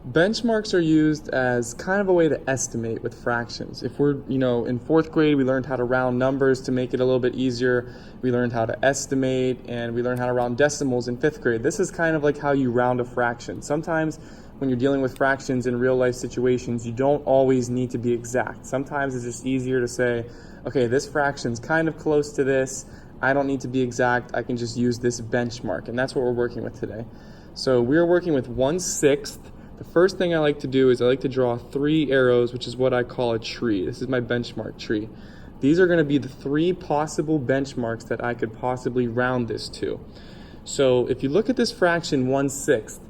Benchmarks are used as kind of a way to estimate with fractions. If we're, in fourth grade, we learned how to round numbers to make it a little bit easier. We learned how to estimate, and we learned how to round decimals in fifth grade. This is kind of like how you round a fraction. Sometimes when you're dealing with fractions in real life situations, you don't always need to be exact. Sometimes it's just easier to say, okay, this fraction's kind of close to this. I don't need to be exact. I can just use this benchmark, and that's what we're working with today. So we're working with 1/6. The first thing I like to do is I like to draw 3 arrows, which is what I call a tree. This is my benchmark tree. These are going to be the 3 possible benchmarks that I could possibly round this to. So if you look at this fraction 1/6,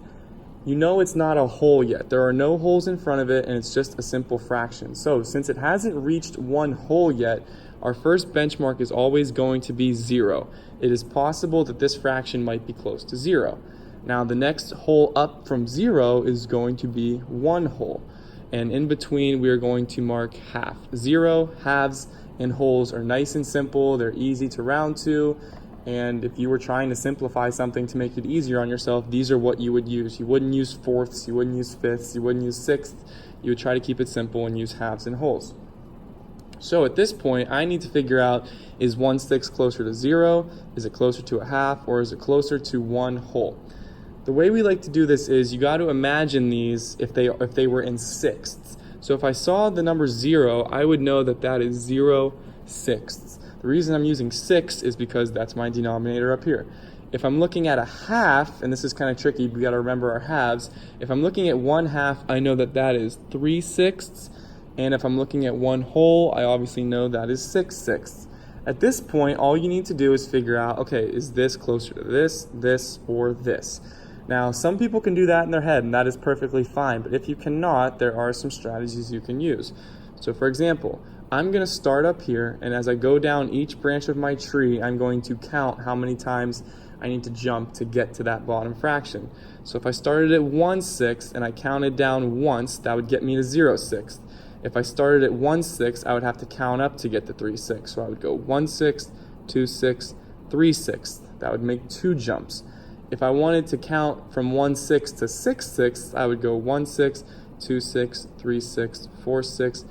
you know it's not a whole yet. There are no holes in front of it, and it's just a simple fraction. So since it hasn't reached 1 whole yet, our first benchmark is always going to be 0. It is possible that this fraction might be close to 0. Now the next hole up from 0 is going to be 1 whole. And in between we are going to mark half. 0, halves, and wholes are nice and simple. They're easy to round to. And if you were trying to simplify something to make it easier on yourself, these are what you would use. You wouldn't use fourths, you wouldn't use fifths, you wouldn't use sixths. You would try to keep it simple and use halves and wholes. So at this point, I need to figure out, is 1/6 closer to 0? Is it closer to a half? Or is it closer to 1 whole? The way we like to do this is you got to imagine these if they were in sixths. So if I saw the number 0, I would know that that is 0/6. The reason I'm using 6 is because that's my denominator up here. If I'm looking at a half, and this is kind of tricky, we got to remember our halves. If I'm looking at 1/2, I know that that is 3/6. And if I'm looking at 1 whole, I obviously know that is 6/6. At this point, all you need to do is figure out, okay, is this closer to this, or this? Now, some people can do that in their head, and that is perfectly fine. But if you cannot, there are some strategies you can use. So for example, I'm going to start up here, and as I go down each branch of my tree, I'm going to count how many times I need to jump to get to that bottom fraction. So if I started at 1/6 and I counted down once, that would get me to 0/6. If I started at 1/6, I would have to count up to get to 3/6. So I would go 1/6, 2/6, 3/6. That would make 2 jumps. If I wanted to count from 1/6 to 6/6, I would go 1/6, 2/6, 3/6, 4/6,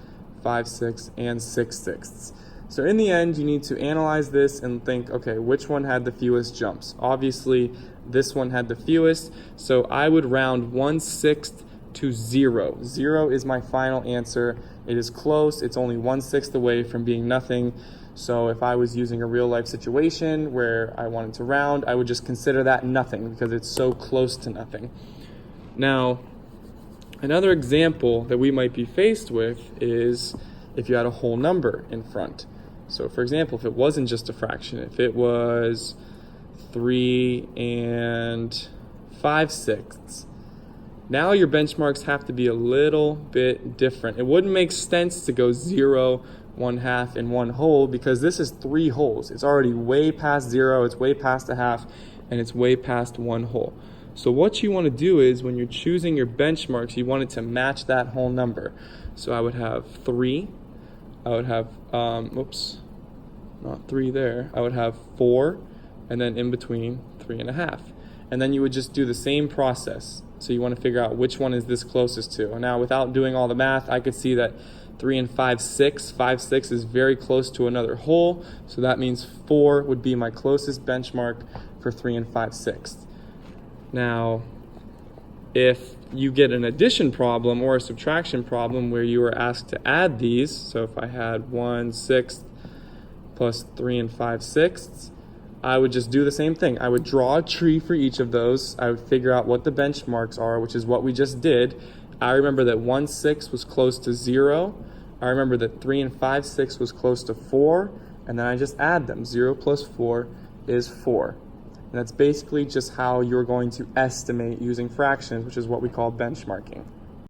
5/6, and 6/6. So in the end, you need to analyze this and think, okay, which one had the fewest jumps? Obviously, this one had the fewest, so I would round 1/6 to 0. 0 is my final answer. It is close. It's only 1/6 away from being nothing. So if I was using a real life situation where I wanted to round, I would just consider that nothing because it's so close to nothing. Now, another example that we might be faced with is if you had a whole number in front. So for example, if it wasn't just a fraction, if it was 3 5/6, now your benchmarks have to be a little bit different. It wouldn't make sense to go 0, 1/2, and 1 whole because this is 3 wholes. It's already way past 0, it's way past a half, and it's way past 1 whole. So what you want to do is when you're choosing your benchmarks, you want it to match that whole number. So I would have 3, I would have, not 3 there, I would have 4, and then in between 3.5. And then you would just do the same process. So you want to figure out which one is this closest to. And now without doing all the math, I could see that 3 5/6, 5/6 is very close to another whole. So that means 4 would be my closest benchmark for 3 5/6. Now, if you get an addition problem or a subtraction problem where you are asked to add these, so if I had 1/6 plus 3 5/6, I would just do the same thing. I would draw a tree for each of those. I would figure out what the benchmarks are, which is what we just did. I remember that 1/6 was close to 0. I remember that 3 5/6 was close to 4. And then I just add them. 0 plus 4 is 4. And that's basically just how you're going to estimate using fractions, which is what we call benchmarking.